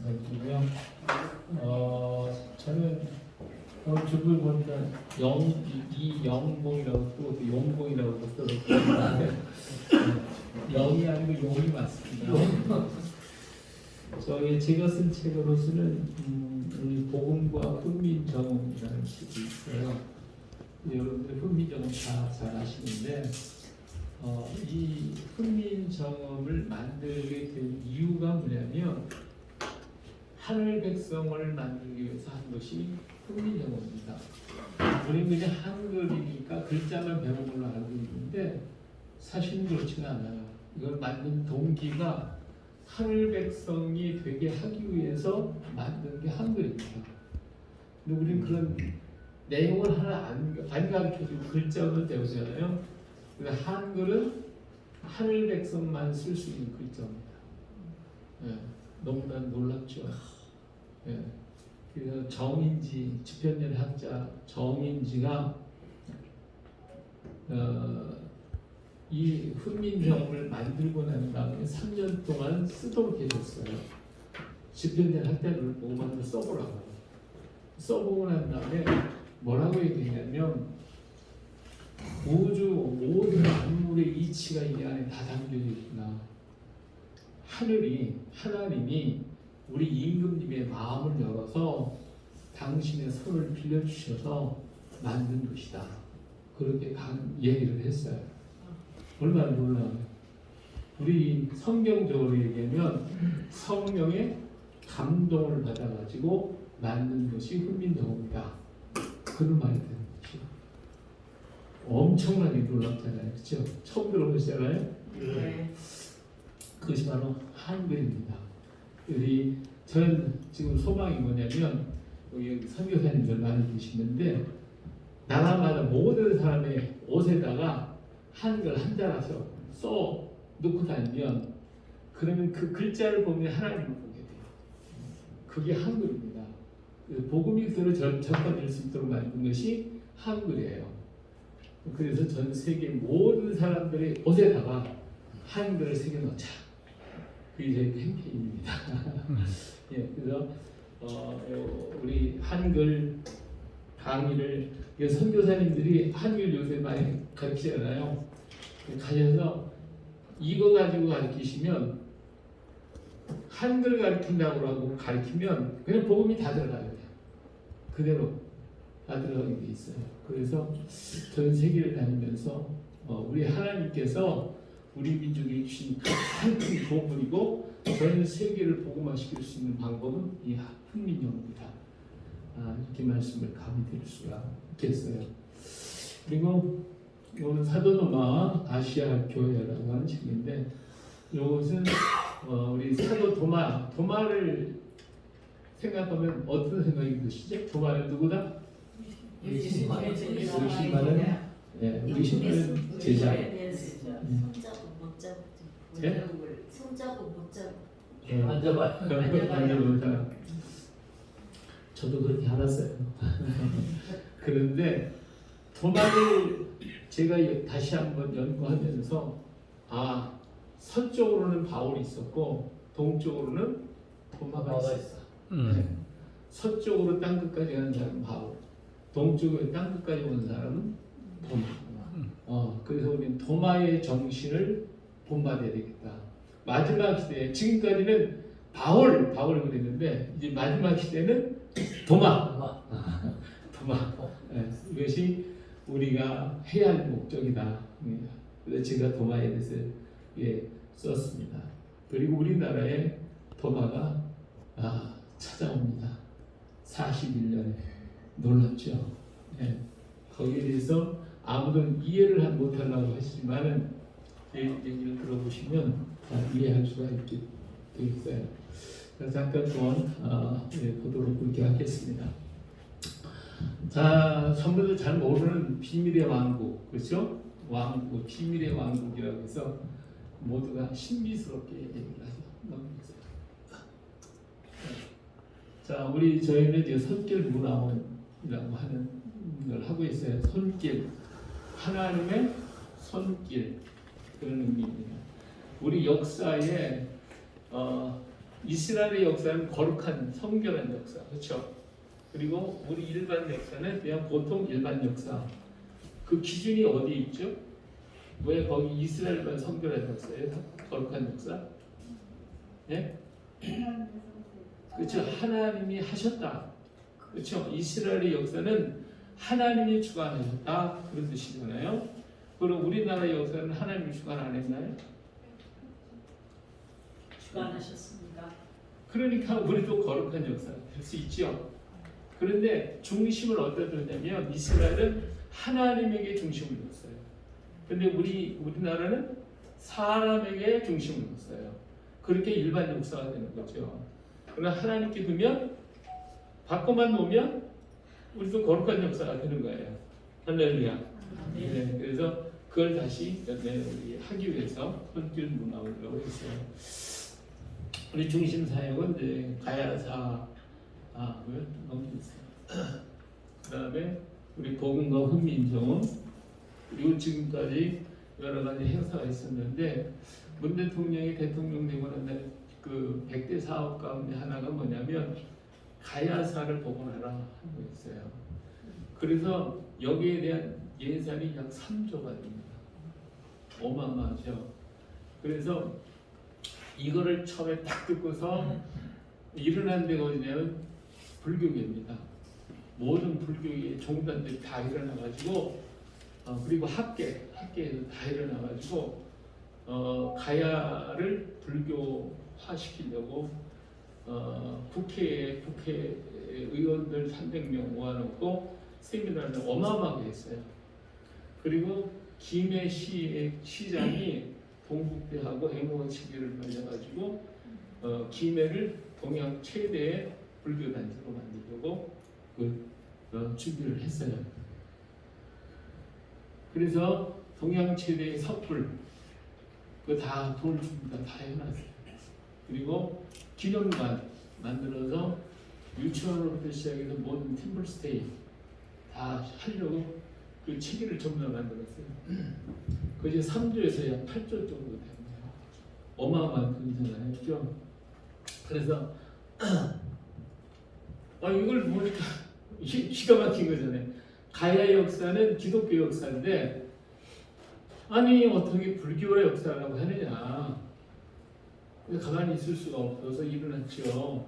말씀이고요. 저는 주부를 보니까 이영봉이라고 쓰고 또 용봉이라고 써서 영이 아니고 용이 맞습니다. 제가 쓴 책으로서는 우리 복음과 훈민정음이라는 책이 있어요. 여러분들 훈민정음 다 잘 아시는데 이 훈민정음을 만들게 된 이유가 뭐냐면 하늘 백성을 만들기 위해서 한 것이 훈민정음입니다. 우리는 그냥 한글이니까 글자만 배운 걸로 알고 있는데 사실은 그렇지는 않아요. 이걸 만든 동기가 하늘 백성이 되게 하기 위해서 만든 게 한글입니다. 근데 우리는 그런 내용을 하나 안 가르쳐주고 글자만 배우잖아요. 근데 한글은 하늘 백성만 쓸 수 있는 글자입니다. 너무나 놀랍죠. 그래서 정인지 집현전 학자 정인지가 이 훈민정음을 만들고 난 다음에 3년 동안 쓰도록 해줬어요. 집현전 학자를 보고만 써보라고. 써보고 난 다음에 뭐라고 얘기했냐면 우주 모든 만물의 이치가 이 안에 다 담겨져 있구나. 하나님이 우리 임금님의 마음을 열어서 당신의 손을 빌려주셔서 만든 것이다. 그렇게 얘기를 했어요. 얼마나 놀라워요. 우리 성경적으로 얘기하면 성령의 감동을 받아가지고 만든 것이 훈민정음이다. 그런 말이 되는 거죠. 엄청나게 놀랍잖아요. 그렇죠? 처음 들어보시잖아요. 네. 그것이 바로 한글입니다. 저는 지금 소망이 뭐냐면 여기 선교사님들 많이 계시는데 나라마다 모든 사람의 옷에다가 한글 한자라서 써 놓고 다니면 그러면 그 글자를 보면 하나님을 보게 돼요. 그게 한글입니다. 복음이 그대로 전파될 수 있도록 만든 것이 한글이에요. 그래서 전 세계 모든 사람들의 옷에다가 한글을 새겨놓자. 그게 제 캠페인입니다. 그래서 우리 한글 강의를 선교사님들이 한글 요새 많이 가르치잖아요. 가셔서 이거 가지고 가르치시면 한글 가르친다고 하고 가르치면 그냥 복음이 다 들어가요. 그대로 다 들어가게 돼 있어요. 그래서 전 세계를 다니면서 우리 하나님께서 우리 민족에 주신 가장 큰 보물이고 전 세계를 복음화시킬 수 있는 방법은 이 훈민정음이다. 이렇게 말씀을 감히 드릴 수가 있겠어요. 그리고 이거는 사도도마 아시아 교회라고 하는 책인데 이것은 우리 사도 도마를 생각하면 어떤 생각이 드시죠? 도마는 누구다? 의심하는 제자. 손잡고 못 잡고 만져봐요. 저도 그렇게 알았어요. 그런데 도마를 제가 다시 한번 연구하면서 서쪽으로는 바울이 있었고 동쪽으로는 도마가 있었어. 서쪽으로 땅 끝까지 가는 사람은 바울, 동쪽으로 땅 끝까지 오는 사람은 도마. 그래서 우리는 도마의 정신을 본받아야 되겠다. 마지막 시대에 지금까지는 바울 그랬는데 이제 마지막 시대는 도마. 이것이 우리가 해야 할 목적이다. 그래서 제가 도마에 대해서 썼습니다. 그리고 우리나라에 도마가 찾아옵니다. 41년에 놀랍죠. 거기에 대해서 아무도 이해를 못하려고 하시지만은 얘기를 들어보시면 이해할 수가 있게 되겠어요. 잠깐 동안 보도록 그렇게 하겠습니다. 자, 성도들 잘 모르는 비밀의 왕국, 그렇죠? 왕국, 비밀의 왕국이라고 해서 모두가 신비스럽게 얘기를 하죠. 자, 저희는 이제 손길 문화원이라고 하는 걸 하고 있어요. 손길, 하나님의 손길, 그런 의미입니다. 우리 역사에 이스라엘의 역사는 거룩한 성결한 역사, 그렇죠? 그리고 우리 일반 역사는 그냥 보통 일반 역사. 그 기준이 어디 있죠? 왜 거기 이스라엘만 성결한 역사예요? 거룩한 역사? 예? 그렇죠. 하나님이 하셨다. 그렇죠. 이스라엘의 역사는 하나님이 주관하셨다. 그런 뜻이잖아요. 그럼 우리나라의 역사는 하나님이 주관 안 했나요? 주관하셨습니다. 그러니까 우리도 거룩한 역사 될 수 있죠. 그런데 중심을 어디다 뒀냐면 이스라엘은 하나님에게 중심을 뒀어요. 근데 우리나라는 사람에게 중심을 뒀어요. 그렇게 일반 역사가 되는 거죠. 그러나 하나님께 두면 바꿔만 놓으면 우리도 거룩한 역사가 되는 거예요. 할렐루야. 네, 그래서 그걸 다시 우리 하기 위해서 손길 문화라고 했어요. 우리 중심 사역은 이제 가야사 넘기겠어요. 그다음에 우리 복음과 훈민정음, 그리고 지금까지 여러 가지 행사가 있었는데 문 대통령이 대통령 되고 난 다음에 그 100대 사업 가운데 하나가 뭐냐면 가야사를 복원하라 하는 거였어요. 그래서 여기에 대한 예산이 약 3조가 됩니다. 어마어마하죠. 그래서 이거를 처음에 딱 듣고서 일어난 데가 어디냐면 불교계입니다. 모든 불교의 종단들이 다 일어나가지고 그리고 학계에도 다 일어나가지고 가야를 불교화시키려고 국회의원들 300명 모아놓고 세미나를 어마어마하게 했어요. 그리고 김해 시장이 동국대하고 MOU 체계를 맺어가지고 김해를 동양 최대의 불교 단체로 만들려고 준비를 했어요. 그래서 동양 최대의 섣불 그 다 돈을 줍니다. 다 해놨어요. 그리고 기념관 만들어서 유치원으로부터 시작해서 모든 템플스테이 다 하려고 그 체계를 전부 다 만들었어요. 그게 3조에서 약 8조 정도 됩니다. 어마어마한 돈이잖아요. 그죠? 그래서 이걸 보니까 기가 막힌 거잖아요. 가야 역사는 기독교 역사인데 아니 어떻게 불교의 역사라고 하느냐. 가만히 있을 수가 없어서 일어났죠.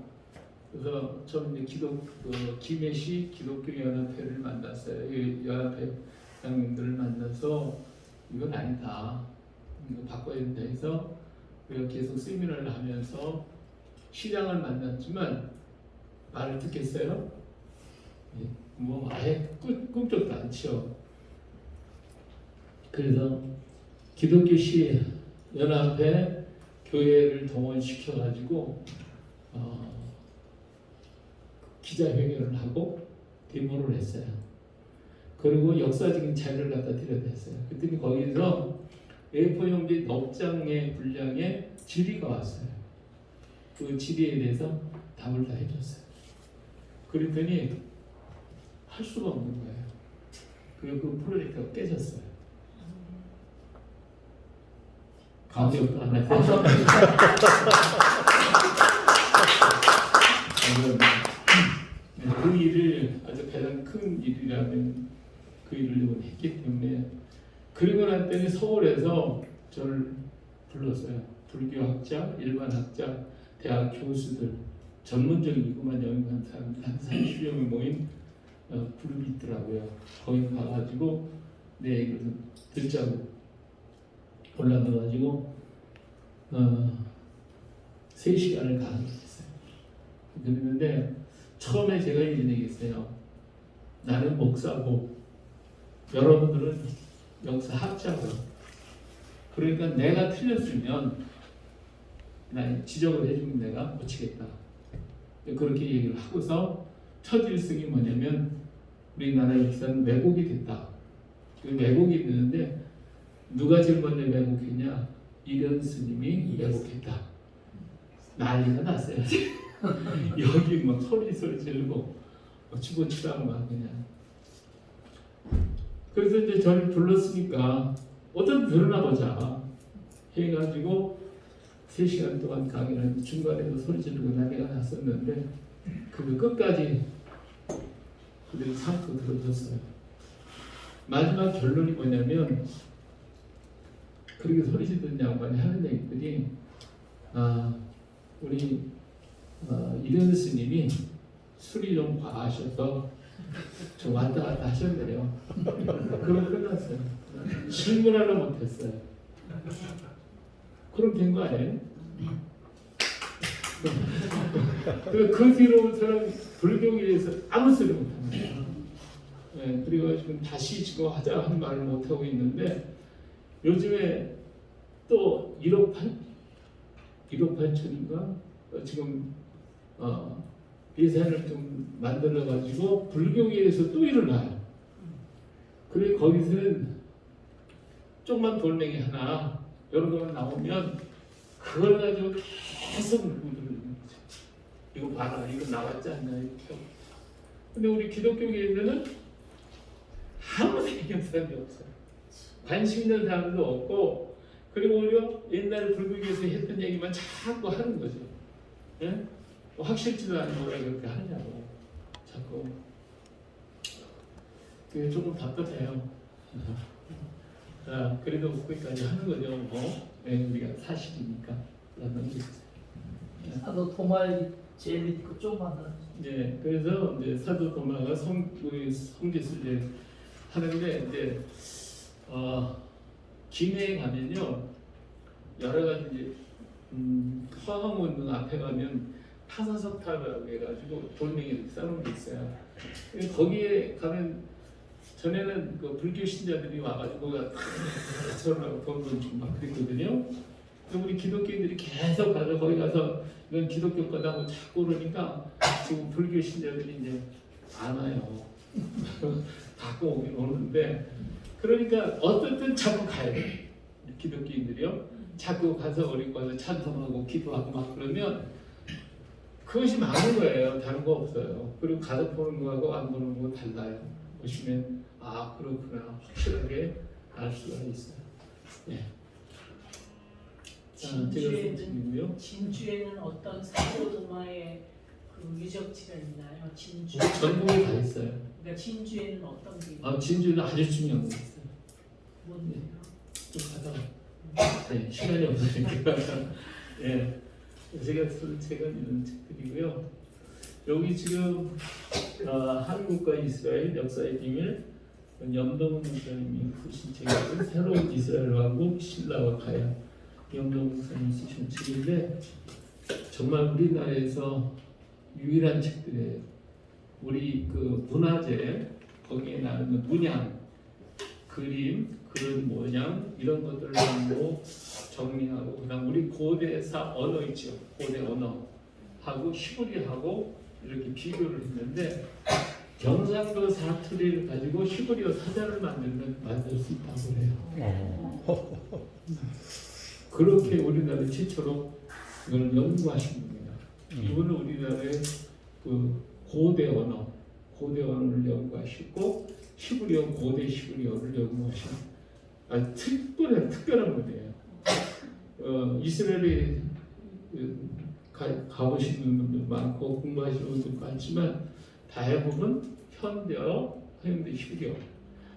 그래서 저는 이제 김해시 기독교 연합회를 만났어요. 이 연합회 장님들을 만나서 이건 아니다. 이거 바꿔야 된다 해서 우리가 계속 세미나를 하면서 시장을 만났지만 말을 듣겠어요? 뭐 아예 꿈쩍도 않죠. 그래서 기독교 시 연합회 교회를 동원시켜가지고 기자회견을 하고 데모를 했어요. 그리고 역사적인 자료를 갖다 드려냈어요. 그랬더니 거기서 A4 용지 9장의 분량의 질의가 왔어요. 그 질의에 대해서 답을 다 해줬어요. 그랬더니 할 수가 없는 거예요. 그리고 그 프로젝트가 깨졌어요. 감격도 안 하세요? 그 일을 아주 가장 큰 일이라면 그 일을 했기 때문에 그리고 난 때는 서울에서 저를 불렀어요. 불교학자, 일반학자, 대학 교수들, 전문적인 이것만 연구한 사람들 한 30명이 모인 그룹이 있더라고요. 거기 가가지고 내 얘기를 듣자고 올라가가지고 3시간을 강의했어요. 그랬는데 처음에 제가 이런 얘기했어요. 나는 목사고 여러분들은 역사학자고 그러니까 내가 틀렸으면 나 지적을 해주면 내가 고치겠다. 그렇게 얘기를 하고서 첫 일성이 뭐냐면 우리나라 역사는 왜곡이 됐다. 그 왜곡이 되는데 누가 제일 먼저 왜곡했냐? 이련 스님이 왜곡했다. 난리가 났어요. 여기 막 소리 지르고 집어치라고 막 그냥. 그래서 이제 저를 불렀으니까 어떤 드러나 보자 해가지고 3시간 동안 강의를 하는데 중간에도 소리 지르고 난리가 났었는데 그거 끝까지 그들이 참고 들어줬어요. 마지막 결론이 뭐냐면 그렇게 소리 지르는 양반이 하는 얘기들이 우리 이런 스님이 술이 좀 과하셔서 좀 왔다 갔다 하셨네요. 그럼 끝났어요. 질문하려 못했어요. 그럼 된 거 아니에요? 그 뒤로부터는 불교계에서 아무 소리 못합니다. 네, 그리고 지금 다시 지금 하자 하는 말을 못하고 있는데 요즘에 또 1억 8천인가 지금 예산을 좀 만들어 가지고 불교계에서 또 일어나요. 그리고 거기서는 조그만 돌멩이 하나 여러 개 나오면 그걸 가지고 계속 물들이는 거죠. 이거 봐라, 이거 나왔지 않냐 이렇게. 근데 우리 기독교계에서는 아무 생각 사람이 없어요. 관심 있는 사람도 없고, 그리고 오히려 옛날에 불교계에서 했던 얘기만 자꾸 하는 거죠. 예? 확실치도 않은 거라 그렇게 하냐고 자꾸. 그게 조금 답답해요. 그래도 거기까지 하는 거죠. 우리가 사실이니까. 사도 도마의 제일 밑에 거 조금만 더. 네, 그래서 이제 사도 도마가 성기술제 하는데 이제 김해에 가면요 여러 가지 이제 화학운동 앞에 가면 타사석탑이라고 해가지고 돌멩이 이렇게 쌓은 게 있어요. 거기에 가면 전에는 그 불교 신자들이 와가지고 저러고 돈 주고 막 그랬거든요. 우리 기독교인들이 계속 가서 거기 가서 이건 기독교 거다고 자꾸 그러니까 지금 불교 신자들이 이제 안 와요. 가끔 오긴 오는데 그러니까 어쨌든 자꾸 가야 돼. 기독교인들이요. 자꾸 가서 우리 가서 찬송하고 기도하고 막 그러면 그것이 많은 거예요. 다른 거 없어요. 그리고 가서 보는 거하고 안 보는 거 달라요. 보시면 그렇구나 확실하게 알 수가 있어요. 네. 진주에는 어떤 사도도마의 그 유적지가 있나요? 진주. 전국에 다 있어요. 그러니까 진주에는 어떤 게? 진주는 아주 중요한 거 있어요. 뭔데요? 좀 가다가 시간이 없으니까 예, 제가 이런 책들이고요. 여기 지금 한국과 이스라엘 역사의 비밀 염동훈 목사님이 쓰신 책이고 새로운 이스라엘 왕국 신라와 가야 염동훈 목사님이 쓰신 책인데 정말 우리나라에서 유일한 책들이에요. 우리 그 문화재 거기에 나오는 문양, 그림, 모양 이런 것들을 뭐 정리하고 그다음 우리 고대사 언어 있죠. 고대 언어하고 히브리하고 이렇게 비교를 했는데 경상도 사투리를 가지고 히브리어 사자를 만들 수 있다고 해요. 그렇게 우리나라 최초로 이걸 연구하신 겁니다. 이분은 우리나라의 그 고대 언어를 연구하시고 히브리어 고대 히브리어를 연구하신 특별한 분이에요. 이스라엘에 가보시는 분들 많고 공부하시는 분들 많지만 대부분 현대어 히브리어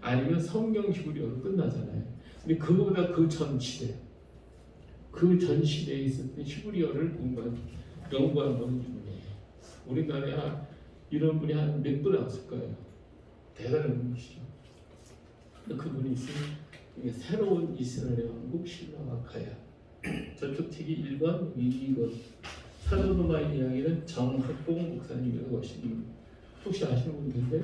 아니면 성경 히브리어로 끝나잖아요. 근데 그거보다 그 전 시대에 있었던 히브리어를 연구한 분이 분이에요. 우리나라에 이런 분이 한 몇 분 없을 거예요. 대단한 분이시죠. 그분이 있으니 새로운 이스라엘 왕국 신라와 가야. 저쪽 책이 1권, 2권. 사도도마의 이야기는 정학봉 목사님이라고 하시는 혹시 아시는 분 계세요?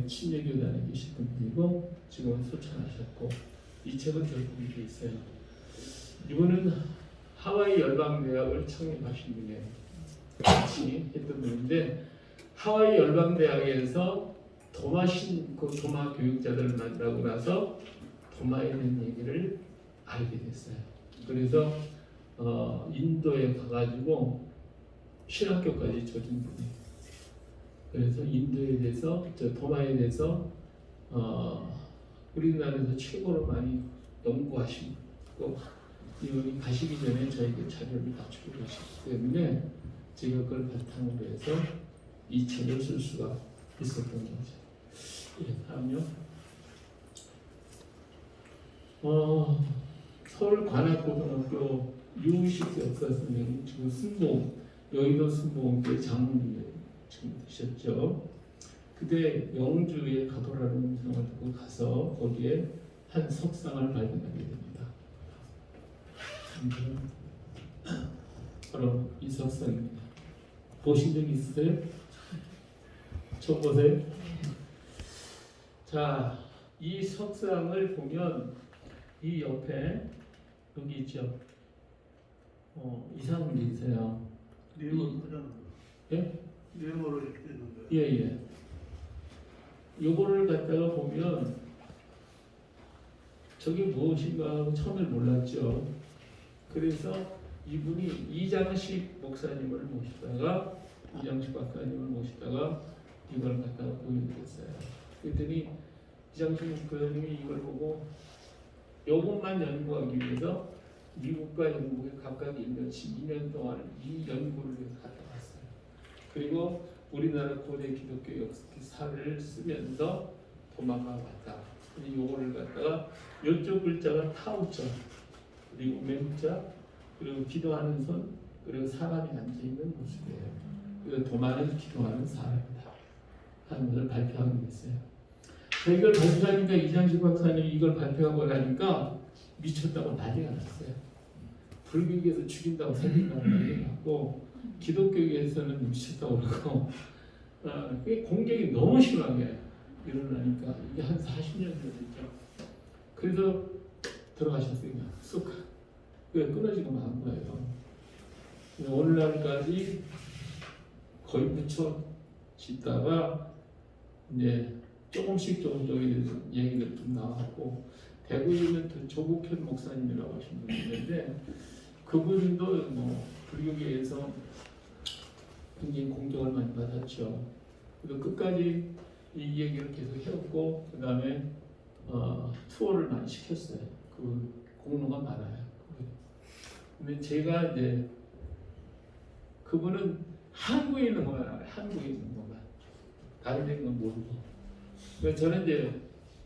친례교단에 계시던 분이고 지금은 소천하셨고 이 책은 결국에 있어요. 이분은 하와이 열방대학을 창립하신 분이에요. 같이 했던 분인데 하와이 열방대학에서 도마 교육자들을 만나고 나서 도마에 대한 얘기를 알게 됐어요. 그래서 인도에 가가지고 신학교까지 져준 분이에요. 그래서 인도에 대해서 도마에 대해서 우리나라에서 최고로 많이 연구하시고 여기 가시기 전에 저에게 자료를 갖추고 가셨기 때문에 제가 그걸 바탕으로 해서 이 책을 쓸 수가 있었던 거죠. 예, 다음요. 서울 관악고등학교 유식 역사 선생님 지금 순봉 여의도 순봉교회 장로님 지금 되셨죠. 그때 영주에 가보라는 명을 듣고 가서 거기에 한 석상을 발견하게 됩니다. 바로 이 석상입니다. 보신 적 있으세요? 처음 보세요? 자, 이 석상을 보면 이 옆에 여기 있죠. 이상한 게 있어요. 네모 하잖아. 예? 네모로 이렇게 되는 거야. 예. 요거를 갖다가 보면 저게 무엇인가 하고 처음에 몰랐죠. 그래서 이분이 이장식 목사님을 모시다가 이장식 박사님을 모시다가 이걸 갖다가 보여드렸어요. 그랬더니 이장식 목사님이 이걸 보고 요것만 연구하기 위해서 미국과 영국에 각각 1년, 12년 동안 이 연구를 갔다 왔어요. 그리고 우리나라 고대 기독교 역사를 쓰면서 도망가 왔다. 근데 요거를 갖다가 이쪽 글자가 타우자, 그리고 맹자, 그리고 기도하는 손, 그리고 사람이 앉아 있는 모습이에요. 그리고 도마는 기도하는 사람이다 하는 것을 발표하고 있어요. 이걸 발표하니까 이장식 박사님이 이걸 발표하고 나니까 미쳤다고 난리가 났어요. 불교계에서 죽인다고 살린다고 난리가 났고 기독교계에서는 미쳤다고 그러고 그게 공격이 너무 심하게 일어나니까 이게 한 40년 됐죠. 그래서 들어가셨어요. 그냥 쑥 끊어지고 만 거예요. 오늘날까지 거의 붙여 짓다가 이제 조금씩 얘기를 좀 나왔고 대구에 있는 조국현 목사님이라고 하신 분이 있는데 그분도 뭐 불교계에서 굉장히 공격을 많이 받았죠. 그래서 끝까지 이 얘기를 계속 해왔고 그 다음에 투어를 많이 시켰어요. 그 공로가 많아요. 근데 제가 이제 그분은 한국에 있는 것만 알아요. 한국에 있는 것만. 다른 데는 건 모르고. 그래서 저는 이제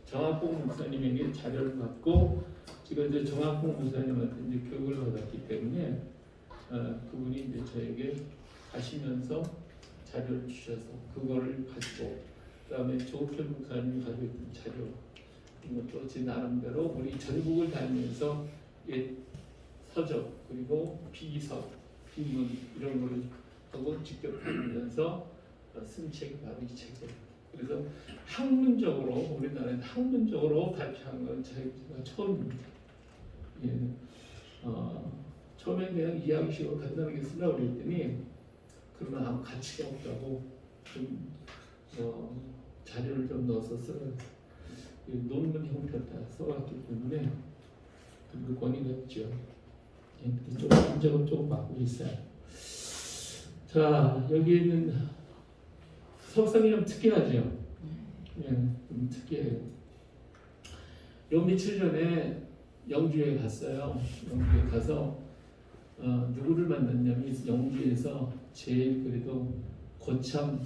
정학봉 목사님에게 자료를 받고 지금 이제 정학봉 목사님한테 이제 교육을 받았기 때문에 그분이 이제 저에게 가시면서 자료를 주셔서 그거를 가지고 그다음에 조국현 목사님이 가지고 있던 자료 이것도 제 나름대로 우리 전국을 다니면서 서적 그리고 비서 비문 이런 거를 하고 직접 다니면서 쓴 책이 바로 이 책이에요. 그래서 학문적으로 우리나라에 학문적으로 발표한 건 제가 처음입니다. 예. 처음에 그냥 이야기식으로 간단하게 쓰려고 그랬더니 그러나 아무 가치가 없다고 좀 자료를 좀 넣어서 쓰라고 논문 형태로 다 써왔기 때문에 그 권위가 있죠. 예. 조금 조금 바꾸고 있어요. 자, 여기에는 석상이 좀 특이하죠. 예, 좀 특이해요. 요 며칠 전에 영주에 갔어요. 영주에 가서 누구를 만났냐면 영주에서 제일 그래도 고참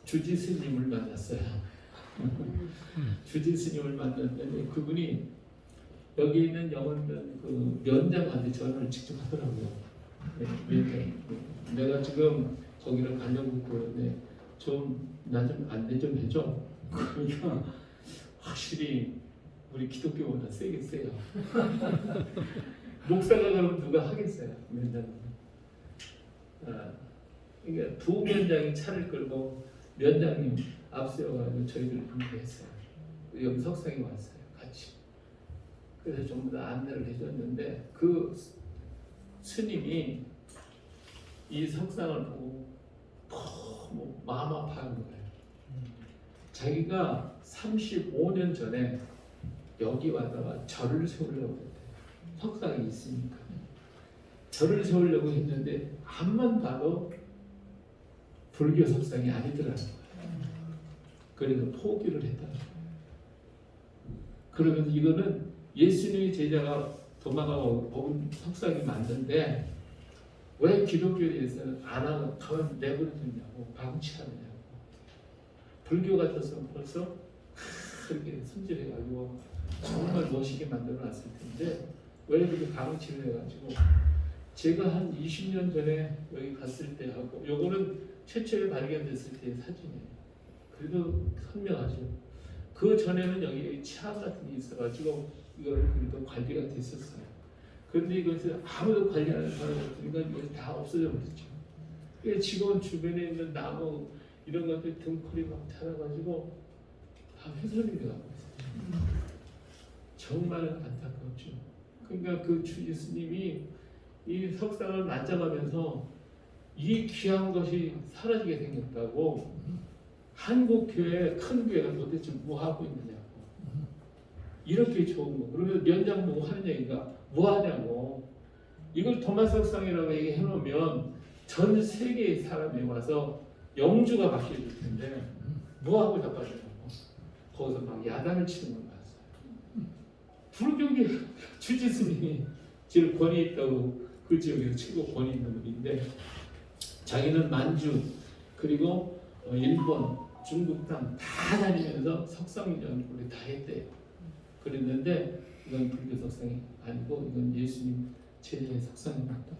주지 스님을 만났어요. 주지 스님을 만났는데 그분이 여기 있는 영원면 그 면장한테 전화를 직접 하더라고요. 네, 면장. 내가 지금 거기를 가려고 그러는데 나 좀 안내 좀 해줘. 그러니까 확실히 우리 기독교보다 세게 세요. 목사가 그러면 누가 하겠어요? 면장은. 그러니까 두 면장이 차를 끌고 면장님 앞세워가지고 저희들 인도했어요. 여기 석상에 왔어요. 같이. 그래서 전부 다 안내를 해줬는데 그 스님이 이 석상을 보고 너무 마음 아파하는 거예요. 자기가 35년 전에 여기 와다가 절을 세우려고 했대요. 석상이 있으니까. 절을 세우려고 했는데 앞만 봐도 불교 석상이 아니더라는 거예요. 그래서 포기를 했다는 거예요. 그러면서 이거는 예수님의 제자가 도마가 복음 석상이 맞는데 왜 기독교에서는 안 하고 가만 내버려두냐고 방치하느냐고. 불교 같았으면 벌써 그렇게 손질해가지고 정말 멋있게 만들어놨을 텐데 왜 이렇게 방치를 해가지고. 제가 한 20년 전에 여기 갔을 때 하고 요거는 최초에 발견됐을 때의 사진이에요. 그래도 선명하죠. 그 전에는 여기 치안 같은 게 있어가지고 이걸 그래도 관리가 됐었어요. 그런데 이것을 아무도 관리하는 사람이 없으니까 이것이 다 없어져 버렸죠. 그래서 지금 주변에 있는 나무 이런 것들 등골이 막 자라가지고 다 훼손이 돼가고 있어요. 정말 안타깝죠. 그러니까 그 주 예수님이 이 석상을 만져가면서 이 귀한 것이 사라지게 생겼다고. 한국 교회 큰 교회가 도대체 뭐 하고 있느냐고. 이렇게 좋은 거. 그러면 연장 보고 하는 얘기가 뭐 하냐고. 이걸 도마 석상이라고 얘기해 놓으면 전 세계의 사람이 와서 영주가 바뀌어질 텐데 뭐 하고 자빠지냐고. 거기서 막 야단을 치는 걸 봤어요. 불교계 주지스님이 제일 권위 있다고 그 지역에서 최고 권위 있는 분인데 자기는 만주 그리고 일본, 중국 땅 다 다니면서 석상 연구를 다 했대요. 그랬는데 이건 불교 석상이 아니고 이건 예수님 제자의 석상이 맞다.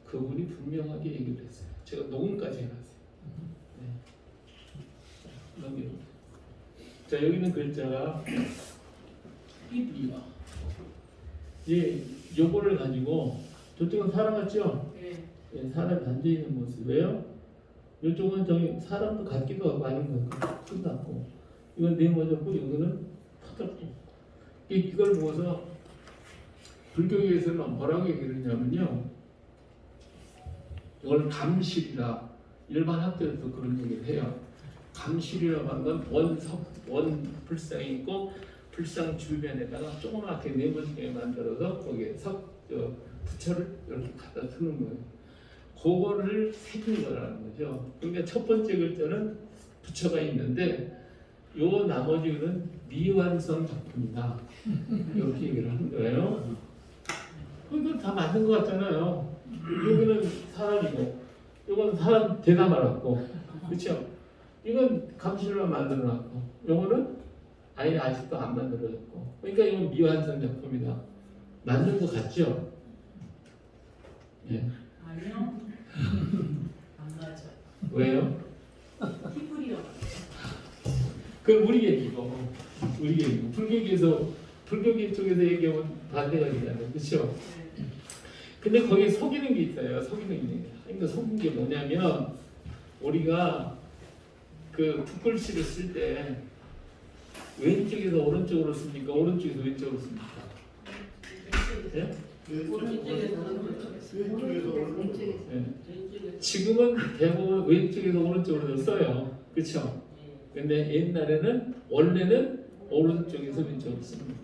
그분이 분명하게 얘기를 했어요. 제가 녹음까지 해놨어요. 네. 넘겨요. 자 여기는 글자가 이비와 예, 요거를 가지고 저쪽은 사람 같죠? 네. 예, 사람이 앉아있는 모습. 왜요? 이쪽은 저기 사람도 같기도 하고 아닌 것 같고 끝났고 이건 네모졌고 이거는 터졌고 이걸 보고서 불교계에서는 뭐라고 얘기를 하냐면요 이걸 감실이라 일반 학교에서 그런 얘기를 해요. 감실이라고 하는 건 원불상이 있고 불상 주변에다가 조그맣게 네모지게 만들어서 거기에 부처를 이렇게 갖다 두는 거예요. 그거를 새긴 거라는 거죠. 그러니까 첫 번째 글자는 부처가 있는데 요 나머지는 미완성 작품이다. 이렇게 얘기를 하는 거예요. 그건 다 맞는 것 같잖아요. 여기는 사람이고 이건 사람 대다 말았고 그렇죠? 이건 감실로 만들어놨고 요거는 아예 아직도 안 만들어졌고 그러니까 이건 미완성 작품이다. 맞는 것 같죠? 예. 아니요. 안 맞아. 왜요? 히브리어. 그건 우리 얘기고 우리 얘기고 불교계 쪽에서 얘기하면 반대가 되잖아요. 그렇죠? 네. 근데 거기에 속이는 게 있어요. 속이는 게. 그러니까 속인 게 뭐냐면 우리가 그 붓글씨를 쓸 때 왼쪽에서 오른쪽으로 씁니까? 오른쪽에서 왼쪽으로 씁니까? 예? 오른쪽에서 왼쪽에서 오른쪽. 예. 지금은 대부분 왼쪽에서 오른쪽으로 써요. 그렇죠? 근데 옛날에는 원래는 오른쪽에서 왼쪽으로 씁니다.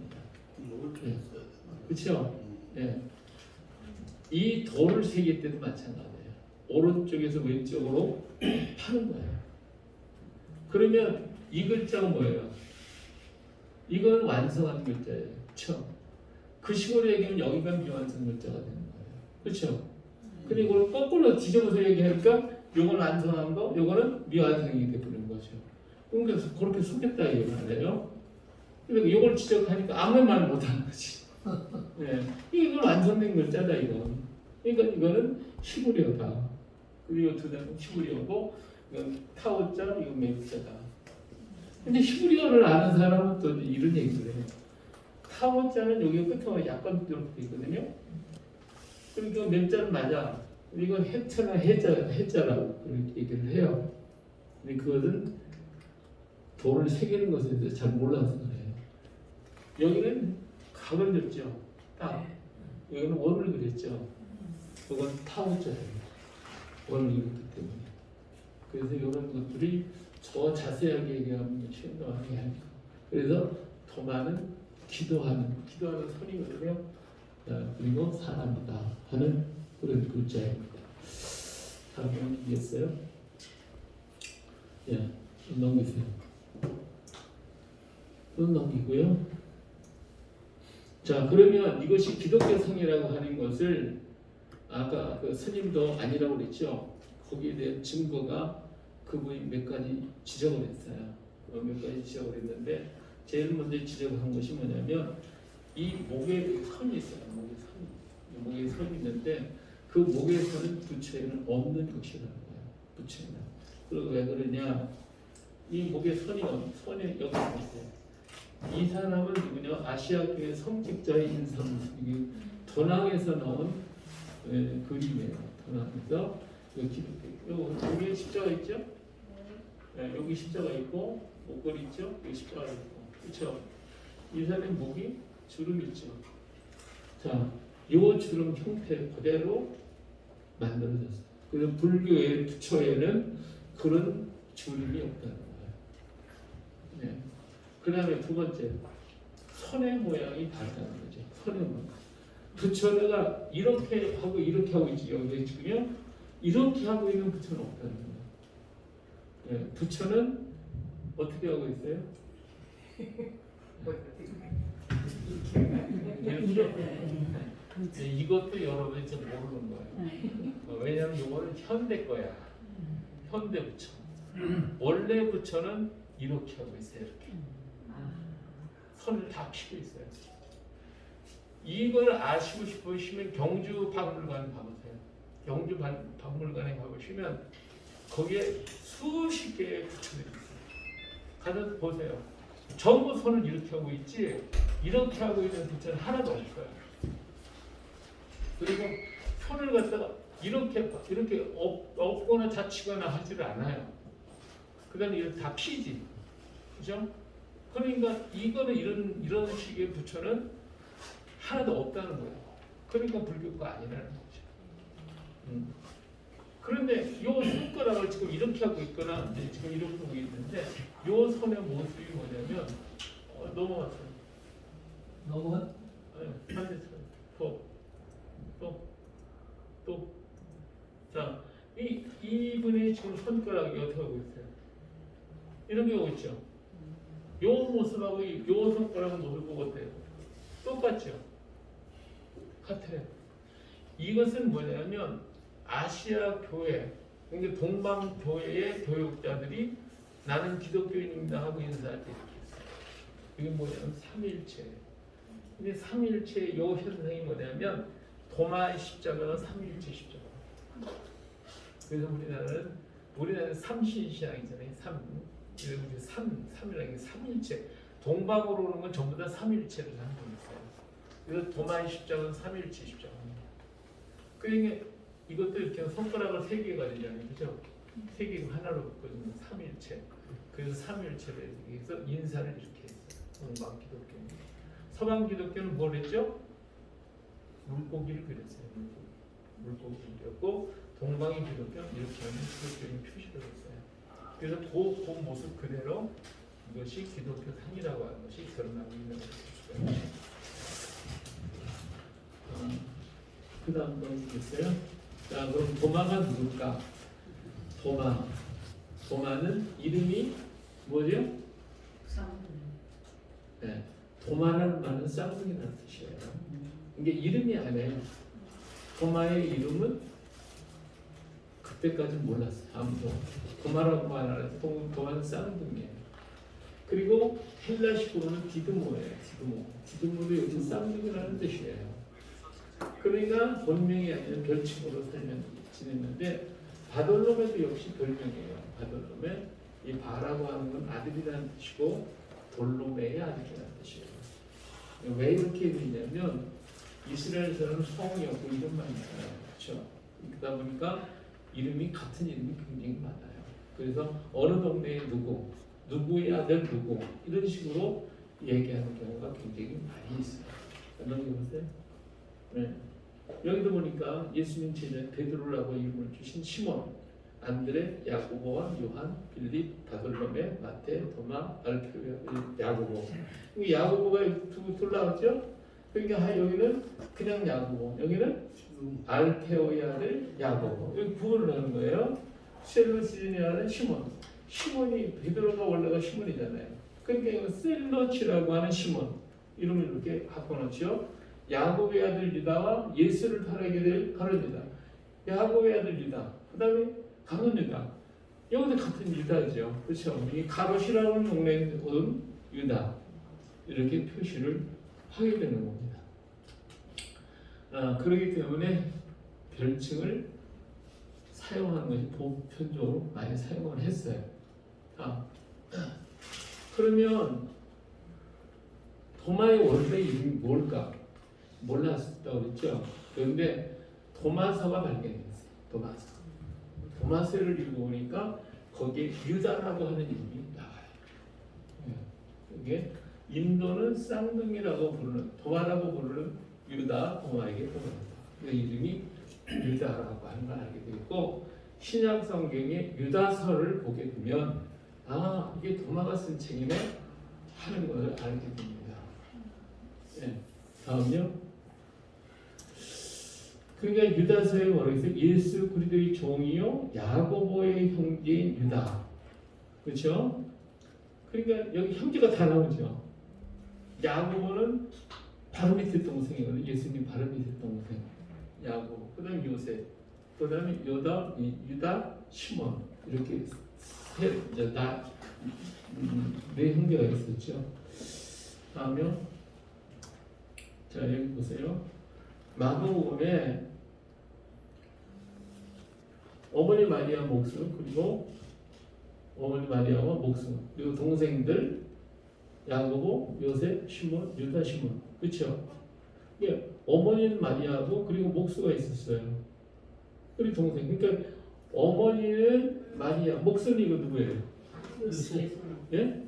그렇죠? 예. 이 돌을 새길 때도 마찬가지예요. 오른쪽에서 왼쪽으로 파는 거예요. 그러면 이 글자가 뭐예요? 이건 완성한 글자예요. 그렇죠? 그 식으로 얘기하면 여기가 미완성 글자가 되는 거예요. 그렇죠? 근데 이걸 거꾸로 뒤집어서 얘기하니까 요건 완성한 거, 요거는 미완성이 되는 거죠. 그러니까 그렇게 속였다 이거예요. 그러니까 이걸 지적하니까 아무 말 못하는 거지. 네. 이건 완성된 글자다 이건. 그러니까 이거는 히브리어다. 그리고 두 단은 히브리어고 이건 타오자, 이건 맵자다. 근데 히브리어를 아는 사람은 또 이런 얘기를 해요. 타오자는 여기 끝에 약간 이렇게 돼 있거든요. 그러니까 맵자는 맞아. 이건 해자나 해자라고 그렇게 얘기를 해요. 근데 그것은 돌을 새기는 것에 대해서 잘 몰라서 그래요. 여기는 각을 그렸죠. 딱. 여기는 원을 그렸죠. 이건 타오자예요. 원을 그렸기 때문에. 그래서 이런 것들이 더 자세하게 얘기하면 신도하게 하니까. 그래서 도마는 기도하는 손이거든요. 그리고 사람이다 하는 그런 글자입니다. 다음 이겠어요? 예, 넘기세요. 또 넘기고요. 자, 그러면 이것이 기독교 성이라고 하는 것을 아까 그 스님도 아니라고 그랬죠. 거기에 대한 증거가 그분이 몇 가지 지적을 했어요. 몇 가지 지적을 했는데 제일 먼저 지적을 한 것이 뭐냐면 이 목에 선이 있어요. 목에 선이 있는데 그 목에 선은 부처에는 없는 것이라는 거예요. 부처에는. 그리고 왜 그러냐? 이 목에 선이 여기 있어요. 이 사람은 누구냐? 아시아교의 성직자의 인상. 이게 도낭에서 나온 그림이에요. 도낭에서 여기 십자가 있죠? 네, 여기 십자가 있고 목걸이 있죠? 여기 십자가 있고, 그렇죠? 이 사람의 목이 주름 있죠. 자, 이 주름 형태 그대로 만들어졌어요. 그래서 불교의 부처에는 그런 주름이 없다는 거예요. 네. 그 다음에 두 번째, 손의 모양이 다르다는 거죠. 손의 모양. 부처가 이렇게 하고 있지. 여기 지금요. 이렇게 하고 있는 부처는 없다는 거예요. 네. 부처는 어떻게 하고 있어요? 이렇게. 이것도 여러분이 좀 모르는 거예요. 왜냐하면 이거는 현대 거야. 현대 부처. 원래 부처는 이렇게 하고 있어요. 이렇게. 선을 다 피고 있어요. 이걸 아시고 싶으시면 경주 박물관 가보세요. 경주 박물관에 가보시면 거기에 수십 개의 부처들이 있어요. 가서 보세요. 전부 손을 이렇게 하고 있지 이렇게 하고 있는 부처는 하나도 없어요. 그리고 손을 갖다가 이렇게 엎거나 다치거나 하지를 않아요. 그다음에 이렇게 다 피지, 그죠? 그러니까 이거는 이런 식의 부처는 하나도 없다는 거예요. 그러니까 불교가 아니라는 거죠. 그런데 이 손가락을 지금 이렇게 하고 있거나 지금 이렇게 하고 있는데 이 손의 모습이 뭐냐면 넘어갔어요. 너무 반대처럼 또 자, 이분이 지금 손가락이 어떻게 하고 있어요? 이렇게 하고 있죠. 요 모습하고 요 손가락 모습 보고 어때요? 똑같죠? 같아요. 이것은 뭐냐면 아시아 교회, 그러니까 동방 교회의 교육자들이 나는 기독교인입니다 하고 인사할 때 이렇게 했어요. 이게 뭐냐면 삼일체. 근데 삼일체 요 현상이 뭐냐면 도마의 십자가가 삼일체 십자가. 그래서 우리나라는 삼신신앙이잖아요. 그래서 우리 삼이라는 게 삼일체. 동방으로 오는 건 전부 다 삼일체를 담고 있어요. 그래서 도마의 십자가는 삼일체 십자가입니다. 그러니까 이것도 이렇게 손가락을 세 개가 되잖아요, 그죠? 세 개가 하나로 묶어지는 삼일체. 그래서 삼일체를 해서 인사를 이렇게 했어요. 동방 기독교는. 서방 기독교는 뭘 했죠? 물고기를 그렸어요. 물고기를 그렸고 동방의 기독교는 이렇게 하는 기독교인 표시를 했어요. 그래서 그 모습 그대로 이것이 기독교 상이라고 하는 것이 드러나고 있는 것이죠. 그 다음 거 있겠어요? 자, 그럼 도마가 누굴까? 도마는 이름이 뭐죠? 네, 도마라는 말은 쌍둥이라는 뜻이에요. 이게 이름이 아니에요. 도마의 이름은 그때까지는 몰랐어요. 아무도 도마라고 말하는 도마는 쌍둥이에요. 그리고 헬라식으로는 디드모예요. 디드모도 여기서 쌍둥이라는 뜻이에요. 그러니까 본명이 아니라 별칭으로 지냈는데 바돌로메도 역시 별명이에요. 바돌로메, 이 바라고 하는 건 아들이라는 뜻이고 돌로메의 아들이라는 뜻이에요. 왜 이렇게 되냐면 이스라엘에서는 성이 없고 이름만 있어요. 그렇죠? 그러다 보니까 이름이 같은 이름이 굉장히 많아요. 그래서 어느 동네에 누구의 아들 누구 이런 식으로 얘기하는 경우가 굉장히 많이 있어요. 넘겨보세요. 네. 여기도 보니까 예수님 제자 베드로라고 이름을 주신 시몬, 안드레, 야고보와 요한, 빌립, 바돌로메, 마테, 도마, 알페오, 야고보. 야고보가 둘 나왔죠? 그러니까 여기는 그냥 야고보, 여기는 알페오의 아들 야고보. 여기 구분을 하는 거예요. 셀로시의 아들 시몬. 시몬이 베드로가 원래가 시몬이잖아요. 그러니까 이거 셀로치라고 하는 시몬. 이름을 이렇게 바꿔놓죠. 야곱의 아들 유다와 예수를 따르게 될 가룟 유다. 야곱의 아들 유다. 그 다음에 가룟 유다. 여기도 같은 유다죠. 그렇죠. 이 가롯이라는 동네에 온 유다. 이렇게 표시를 하게 되는 겁니다. 그렇기 때문에 별칭을 사용하는 것이 보편적으로 많이 사용을 했어요. 그러면 도마의 원래 이름이 뭘까? 몰랐다고 그랬죠. 그런데 도마서가 발견됐어요. 도마서를 읽어보니까 거기에 유다라고 하는 이름이 나와요. 이게 인도는 쌍둥이라고 부르는, 도마라고 부르는 유다, 도마에게 도마다. 그 이름이 유다라고 하는 걸 알게 되고, 신약 성경에 유다서를 보게 되면 이게 도마가 쓴 책이네 하는 것을 알게 됩니다. 다음요. 그러니까 유다서의 원어에서 예수 그리스도의 종이요 야고보의 형제인 유다. 그렇죠? 그러니까 여기 형제가 다 나오죠. 야고보는 바로 밑에 동생이거든요. 예수님 바로 밑에 동생 야고보. 그다음에 요셉. 그다음에 유다, 시몬 이렇게 네 형제가 있었죠. 다음에 자 여기 보세요. 마가복음에 어머니 마리아 목숨 그리고 어머니 마리아와 목숨 그리고 동생들 야고보, 요셉, 시몬, 유다, 시몬 그렇죠? 예, 어머니는 마리아고 그리고 목수가 있었어요. 그리고 동생 그러니까 어머니는 마리아, 목수는 이거 누구예요? 예?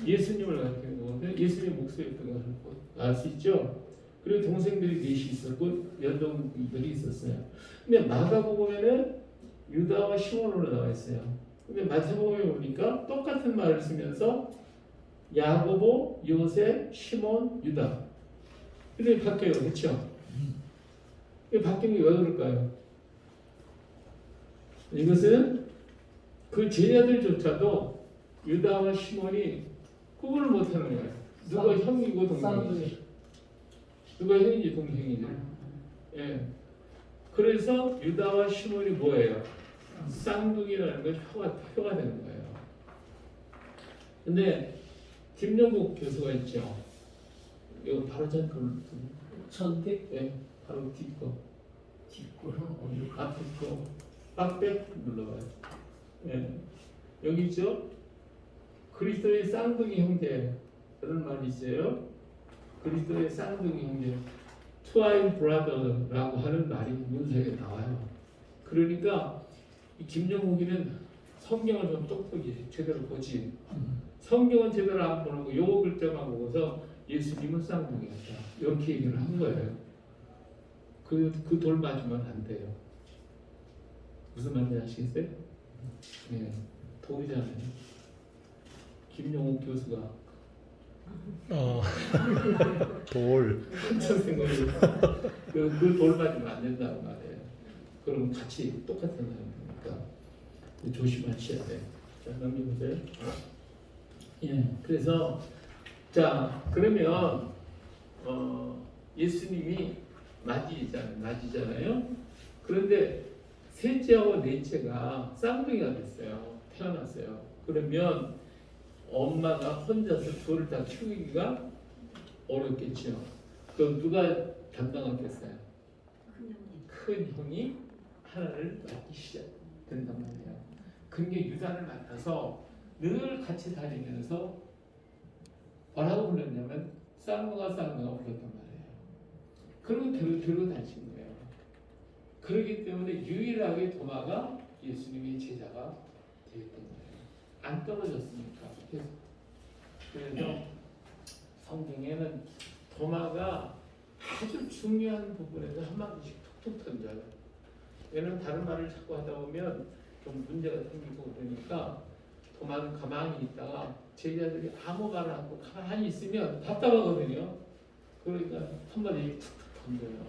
예수님을 가리키는 거거든요. 예수님 목수였던 걸 알 수 있죠. 그리고 동생들이 넷이 있었고 연동들이 있었어요. 근데 마가복음에는 유다와 시몬으로 나와 있어요. 근데 마태복음에 보니까 똑같은 말을 쓰면서 야고보, 요셉, 시몬, 유다 이렇게 바뀌어요. 그렇죠? 이 바뀌는 게 왜 그럴까요? 이것은 그 제자들조차도 유다와 시몬이 구분을 못하는 거예요. 누가 형이고 동생이지, 누가 형인지 동생이지. 예. 그래서 유다와 시몬이 뭐예요? 쌍둥이라는 건 표가 되는 거예요. 근데 김영국 교수가 있죠. 이거 바로 천대? 예, 바로 뒷거. 뒷골은 어디? 앞에 거. 빡백 눌러봐요. 예. 여기 있죠? 그리스도의 쌍둥이 형제 그런 말이 있어요. 그리스도의 쌍둥이 형제, twin brother라고 하는 말이 문서에 나와요. 그러니까 이 김영욱이는 성경을 좀 똑똑히 제대로 보지. 성경은 제대로 안 보고 요 글자만 보고서 예수님은 쌍둥이였다. 이렇게 얘기를 한 거예요. 그 돌 맞으면 안 돼요. 무슨 말인지 아시겠어요? 네, 돌이잖아요. 김용욱 교수가 돌. 한참 생각이 그 돌 맞으면 안 된다는 말이에요. 그럼 같이 똑같은 사람이니까 조심하셔야 돼요. 자, 넘겨보세요. 예, 그래서 자 그러면 예수님이 맞이잖아요. 그런데 셋째하고 넷째가 쌍둥이가 됐어요. 태어났어요. 그러면 엄마가 혼자서 둘을 다 키우기가 어렵겠죠. 그럼 누가 담당하겠어요? 큰 형이 하나를 맡기 시작된단 말이에요. 그게 유다를 맡아서 늘 같이 다니면서 뭐라고 불렀냐면 쌍둥아 불렀단 말이에요. 그러면 들고 다니신 거예요. 그렇기 때문에 유일하게 도마가 예수님의 제자가 되었던 거예요. 안 떨어졌으니까. 그래서 성경에는 도마가 아주 중요한 부분에서 한마디씩 툭툭 던져요. 얘는 다른 말을 자꾸 하다 보면 좀 문제가 생기고 그러니까 도마는 가만히 있다가 제자들이 아무 말 안 하고 가만히 있으면 답답하거든요. 그러니까 한마디 툭툭 던져요.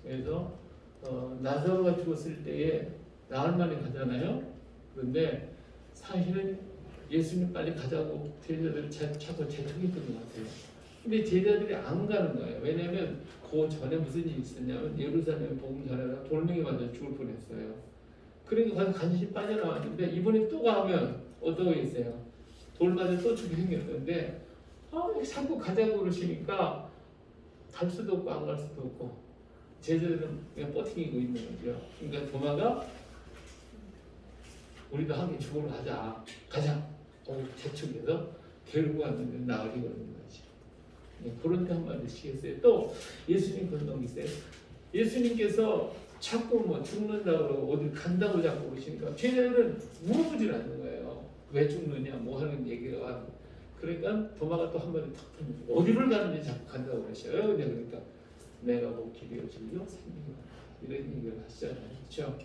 그래서 나사로가 죽었을 때에 나흘 만에 가잖아요. 그런데 사실은 예수님 빨리 가자고 제자들 자꾸 재촉했던 것 같아요. 근데 제자들이 안 가는 거예요. 왜냐하면 그 전에 무슨 일이 있었냐면 예루살렘에 복음 전하다가 돌멩이 맞아 죽을 뻔했어요. 그러니까 가서 간신히 빠져나왔는데 이번에 또 가면 어떠겠어요? 돌 맞아 또 죽게 생겼는데 자꾸 가자고 그러시니까 갈 수도 없고 안 갈 수도 없고 제자들은 그냥 버티고 있는 거죠. 그러니까 도마가 우리도 함께 죽으러 가자. 재촉해서 데리고 왔는데 나으리 걸린 거지. 그런 데 한마디씩 했어요. 또 예수님 그런 놈이 있어요. 예수님께서 자꾸 뭐 죽는다고 어디 간다고 자꾸 그러시니까 제자들은 물어보질 않는 거예요. 왜 죽느냐 뭐 하는 얘기가. 그러니까 도마가 또 한마디 탁 어디를 가는지 자꾸 간다고 그러셔요. 그러니까 내가 뭐 길이요 진리요 생명이요 이런 얘기를 하시잖아요. 그렇죠?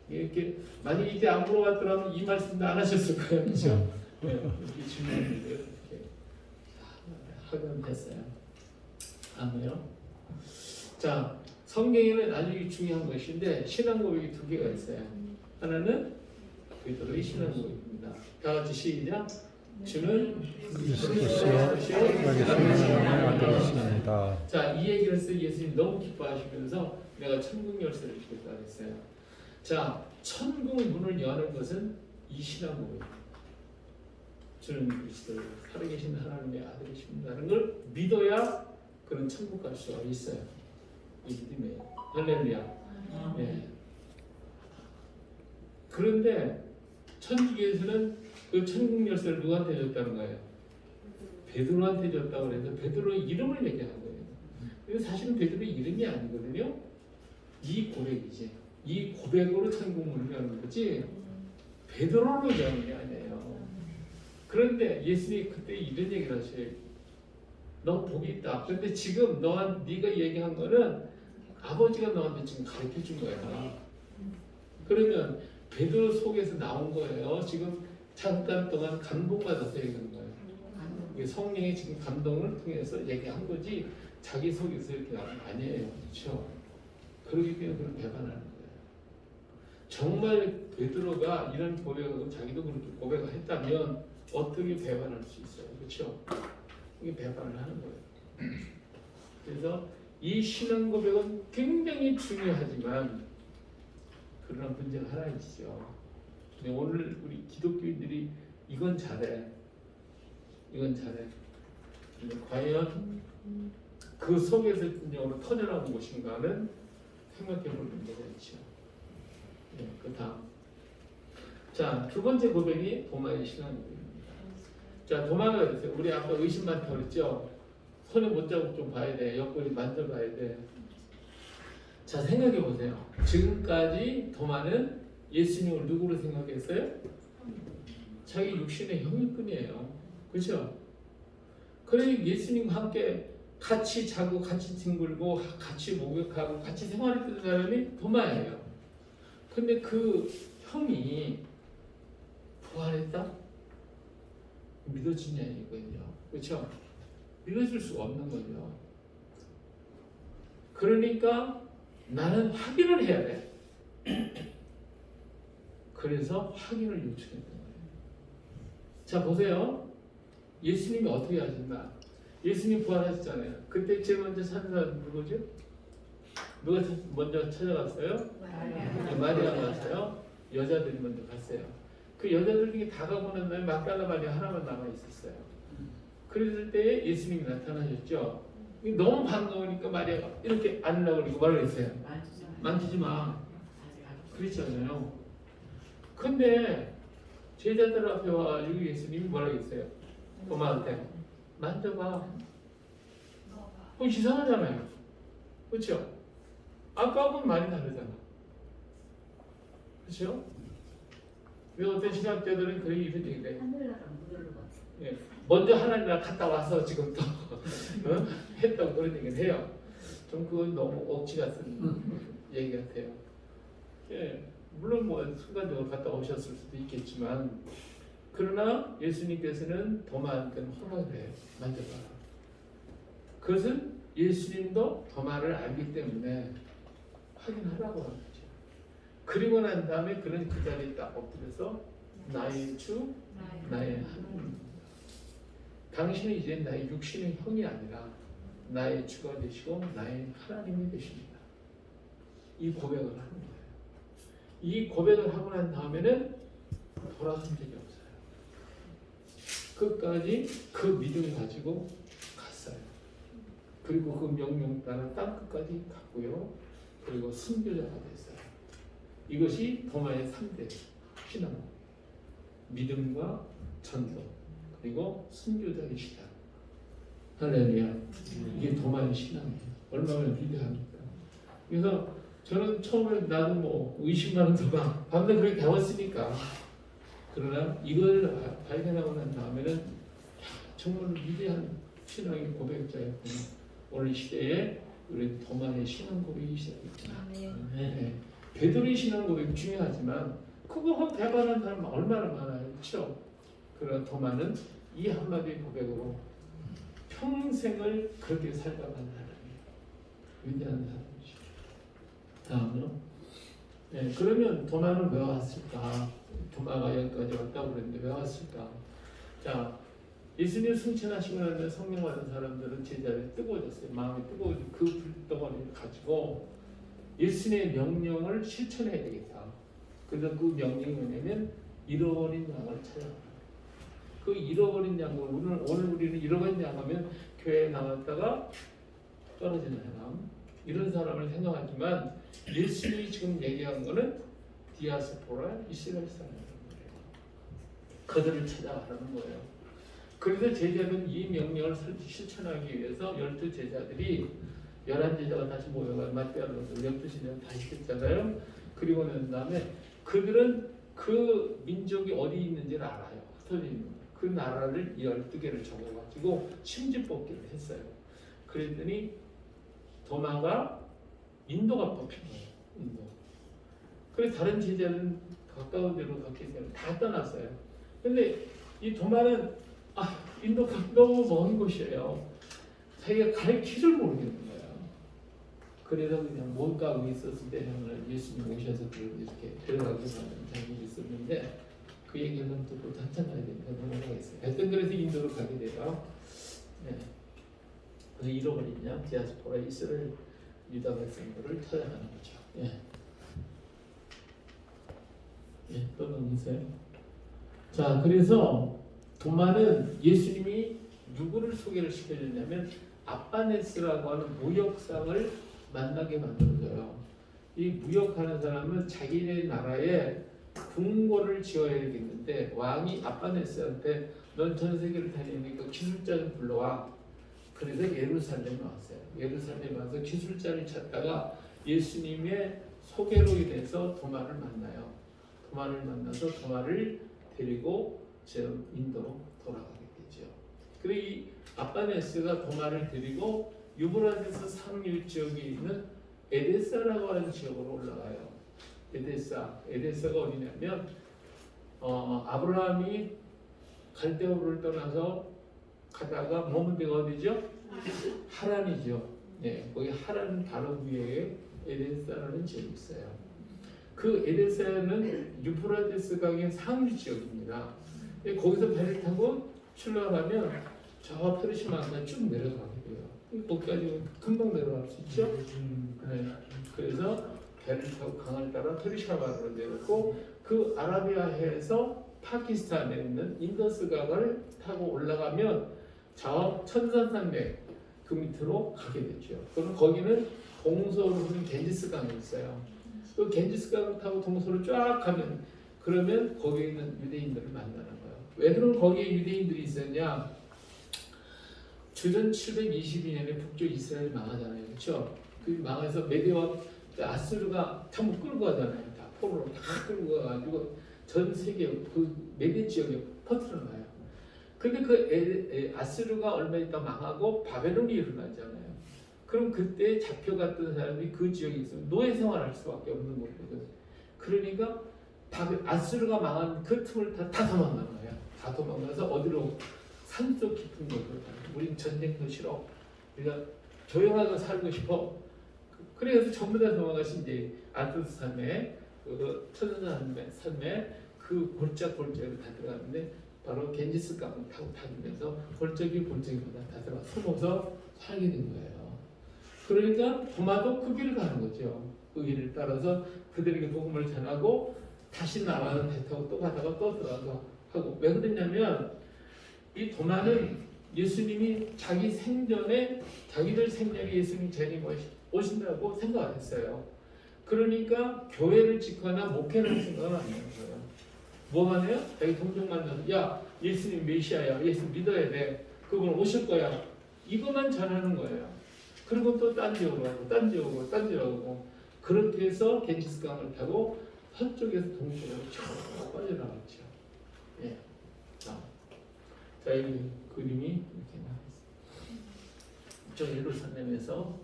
이렇게 만약 이제 안 물어봤더라면 이 말씀도 안 하셨을 거예요. 그렇죠? 네, 이렇게 질문을 이렇게 하면 됐어요. 아니요. 자, 성경에는 아주 중요한 것인데 신앙 고백이 두 개가 있어요. 하나는 베드로의 신앙 고백입니다. 다 같이 시작. 주는 예수께서 하나님의 아들이십니다. 자, 이 얘기를 해서 예수님 너무 기뻐하시면서 내가 천국 열쇠를 주겠다 했어요. 자, 천국 문을 여는 것은 이 신앙 고백입니다. 주는 그리스도 살아계신 하나님의 아들이십니다라는 걸 믿어야 그런 천국 갈 수가 있어요. 이 믿음에 할렐루야. 네. 그런데 천주교에서는 그 천국 열쇠를 누구한테 줬다는 거예요? 베드로한테 줬다고 해서 베드로의 이름을 얘기하는 거예요. 근데 사실은 베드로의 이름이 아니거든요. 이 고백이지. 이 고백으로 천국 문을 여는 거지 베드로로 여는 게 아니에요. 그런데 예수님이 그때 이런 얘기를 하셔요. 너 복이 있다. 그런데 지금 네가 얘기한 거는 아버지가 너한테 지금 가르쳐 준 거야. 그러면 베드로 속에서 나온 거예요. 지금 잠깐 동안 감동받아서 얘기한 거예요. 이게 성령의 지금 감동을 통해서 얘기한 거지 자기 속에서 이렇게 나온 거 아니에요. 그렇죠? 그러기 때문에 그런 배반하는 거예요. 정말 베드로가 이런 고백하고 자기도 그렇게 고백을 했다면 어떻게 배반할 수 있어요? 그렇죠? 이게 배반을 하는 거예요. 그래서 이 신앙 고백은 굉장히 중요하지만 그러나 문제가 하나 있죠. 근데 오늘 우리 기독교인들이 이건 잘해. 근데 과연 그 속에서 진정으로 터져나온 것인가는 생각해볼 문제가 있죠. 네, 그 다음. 자, 두 번째 고백이 도마의 신앙 고백입니다. 자, 도마가 그랬어요. 우리 아까 의심 많다고 그랬죠? 손에 못 자국 좀 봐야 돼. 옆구리 만져봐야 돼. 자, 생각해 보세요. 지금까지 도마는 예수님을 누구로 생각했어요? 자기 육신의 형일뿐이에요. 그렇죠? 그러니 예수님과 함께 같이 자고 같이 뒹굴고 같이 목욕하고 같이 생활했던 사람이 도마예요. 근데 그 형이 부활했다? 믿어지냐 이거예요. 그렇죠? 믿어질 수가 없는 거죠. 그러니까 나는 확인을 해야 돼. 그래서 확인을 요청했던 거예요. 자, 보세요. 예수님이 어떻게 하셨나? 예수님 부활하셨잖아요. 그때 제일 먼저 찾은 사람 누구죠? 누가 먼저 찾아갔어요? 마리아가 왔어요. 여자들이 먼저 갔어요. 그 여자들 중에 다 가고 난 다음에 막달라 마리아 하나만 남아 있었어요. 그랬을 때 예수님이 나타나셨죠. 너무 반가우니까 마리아가 이렇게 안으려고 그러고 말을 했어요. 만지지 마. 그랬잖아요. 근데 제자들 앞에 와가지고 예수님이 뭐라고 했어요? 도마한테 만져봐. 그럼 이상하잖아요. 그렇죠? 아까하고는 많이 다르잖아. 그렇죠? 왜 어떤 신학자들은 그런 이런 얘기를 해. 예. 먼저 하나님이랑 갔다 와서 지금 또 했다고 그런 얘기를 해요. 좀 그건 너무 억지 같은 얘기 같아요. 예. 물론 뭐 순간적으로 갔다 오셨을 수도 있겠지만 그러나 예수님께서는 도마한테는 허락을 해요. 만져봐라. 그것은 예수님도 도마를 알기 때문에 확인하라고 하는 거죠. 그리고 난 다음에 그는 그 자리에 딱 엎드려서 나의 주, 나의 하나님. 당신은 이제 나의 육신의 형이 아니라 나의 주가 되시고 나의 하나님이 되십니다. 이 고백을 하는 거예요. 이 고백을 하고 난 다음에는 돌아선 적이 없어요. 끝까지 그 믿음을 가지고 갔어요. 그리고 그 명령 따라 땅 끝까지 갔고요. 그리고 순교자가 됐어요. 이것이 도마의 3대 신앙. 믿음과 전도 그리고 순교자의 신앙. 할렐루야. 이게 도마의 신앙이에요. 얼마나 위대합니까? 그래서 저는 처음에 나도 뭐 의심하는 도마 밤새 그렇게 배웠으니까 그러나 이걸 발견하고 난 다음에는 정말 위대한 신앙의 고백자였구나. 오늘 시대에 우리 도마의 신앙 고백이 시작했구나. 네. 베드로의 신앙 고백 중요하지만 그거 대반한 사람 얼마나 많아요, 그렇죠? 그러나 도마는 이 한마디의 고백으로 평생을 그렇게 살아간 사람이에요. 위대한 사람이죠. 다음은 네, 그러면 도마는 왜 왔을까? 도마가 여기까지 왔다고 그랬는데 왜 왔을까? 자, 예수님 승천하시고 나면 성령 받은 사람들은 제자들이 뜨거워졌어요. 마음이 뜨거워져 그 불덩어리를 가지고 예수님의 명령을 실천해야 되겠다. 그래서 그 명령이 뭐냐면 잃어버린 양을 찾아라. 그 잃어버린 양을 오늘 우리는 잃어버린 양 하면 교회에 나갔다가 떨어지는 사람 이런 사람을 생각하지만 예수님이 지금 얘기한 거는 디아스포라 이스라엘 사람이라는 거예요. 그들을 찾아가라는 거예요. 그래서 제자는 이 명령을 실천하기 위해서 12제자들이 11제자가 다시 모여가 마태아로서 12제자가 다시 됐잖아요. 그리고 난 다음에 그들은 그 민족이 어디 있는지를 알아요. 흩어져 있는 거. 그 나라를 12개를 적어가지고 심지 뽑기를 했어요. 그랬더니 도마가 인도가 뽑힌 거예요. 인도. 그래서 다른 제자는 가까운 데로 갔기 때문에 다 떠났어요. 근데 이 도마는 인도가 너무 먼 곳이에요. 자기가 갈 길을 모르겠는 거예요. 그래서 그냥 뭔가 있었을 때 예수님 오셔서 이렇게 데려가고 가는 장면이 있었는데 그 얘기는 또 한참 가야 되니까 넘어가겠어요. 하여튼 그래서 인도로 가게 돼요. 네. 그래서 잃어버린 양 디아스포라 이스라엘 유다 백성들을 찾아가는 거죠. 예. 예, 또 넘기세요. 자, 그래서 도마는 예수님이 누구를 소개를 시켜줬냐면 아빠네스라고 하는 무역상을 만나게 만들어줘요. 이 무역하는 사람은 자기네 나라에 궁궐을 지어야 되겠는데 왕이 아빠네스한테 넌 전 세계를 다니니까 기술자 좀 불러와. 그래서 예루살렘에 왔어요. 예루살렘에 와서 기술자를 찾다가 예수님의 소개로 인해서 도마를 만나요. 도마를 만나서 도마를 데리고 지금 인도로 돌아가게 되죠. 그리고 이 아빠네스가 도마를 데리고 유브라데스 상류 지역에 있는 에데사라고 하는 지역으로 올라가요. 에데사가 어디냐면 아브라함이 갈대우를 떠나서 가다가 머문 데가 어디죠? 하란이죠. 네, 거기 하란 바로 위에 에데사라는 지역이 있어요. 그 에데사는 유프라데스 강의 상류 지역입니다. 거기서 배를 타고 출발하면 저 페르시아까지 쭉 내려가게 돼요. 거기까지 금방 내려갈 수 있죠. 네. 그래서 배를 타고 강을 따라 페르시아바로 내렸고 그 아라비아해에서 파키스탄에 있는 인더스 강을 타고 올라가면 저 천산산맥 그 밑으로 가게 되죠. 그럼 거기는 동서로 흐르는 겐지스 강이 있어요. 그 겐지스 강을 타고 동서로 쫙 가면 그러면 거기에 있는 유대인들을 만나는 거예요. 왜 그럼 거기에 유대인들이 있었냐? 주전 722년에 북쪽 이스라엘이 망하잖아요. 그렇죠? 그 망해서 메대와 아수르가 전부 끌고 가잖아요. 다 포로로 다 끌고 가가지고 전 세계 그 메대 지역에 퍼뜨려놔요. 근데 그 아수르가 얼마 있다 망하고 바벨론이 일어나잖아요. 그럼 그때 잡혀갔던 사람이 그 지역에 있으면 노예 생활할 수밖에 없는 거거든. 그러니까 아수르가 망한 그 틈을 다 도망간 거예요. 다 도망가서 어디로 산속 깊은 곳으로 가요. 우린 전쟁도 싫어. 우리가 조용하게 살고 싶어. 그래서 전부 다 도망가신 이제 아토스 산맥, 그 천산 산맥 그 골짜기로 다 들어갔는데 바로 겐지스강을 타고 다니면서 볼적이보다 다 들어가 숨어서 살게 된 거예요. 그러니까 도마도 그 길을 가는 거죠. 그 길을 따라서 그들에게 복음을 전하고 다시 나가는 배 타고 또 가다가 또 들어가서 하고. 왜 그랬냐면 이 도마는 예수님이 자기 생전에 자기들 생전에 예수님 재림 오신다고 생각 안 했어요. 그러니까 교회를 짓거나 목회를 생각을 안 하는 거예요. 뭐만 해요? 자기 동정 만나서 야 예수님 메시아야, 예수 믿어야 돼, 그분 오실 거야, 이것만 전하는 거예요. 그리고 또 딴 지역으로 가고 딴 지역으로 가고 딴 지역으로 가고 그렇게 해서 겐지스강을 타고 서쪽에서 동쪽으로 쭉 빠져나갔죠. 예. 자, 여기 그림이 이렇게 나와있습니다. 저 예루살렘에서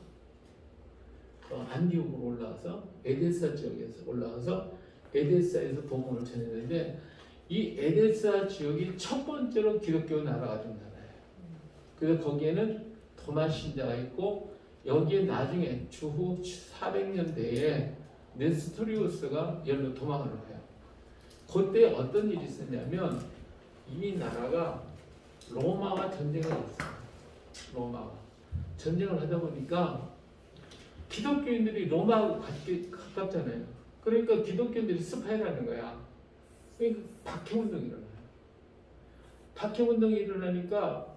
안디옥으로 올라와서 에데사 지역에서 올라와서 에데사에서 복음을 전했는데 이 에데사 지역이 첫 번째로 기독교 나라가 된 나라예요. 그래서 거기에는 도마 신자가 있고 여기에 나중에 주후 400년대에 네스토리우스가 열로 도망을 해요. 그때 어떤 일이 있었냐면 이 나라가 로마와 전쟁을 했어요. 로마와 전쟁을 하다 보니까 기독교인들이 로마하고 가깝잖아요. 그러니까 기독교인들이 스파이라는 거야. 그러니까 박해운동이 일어나요. 박해운동이 일어나니까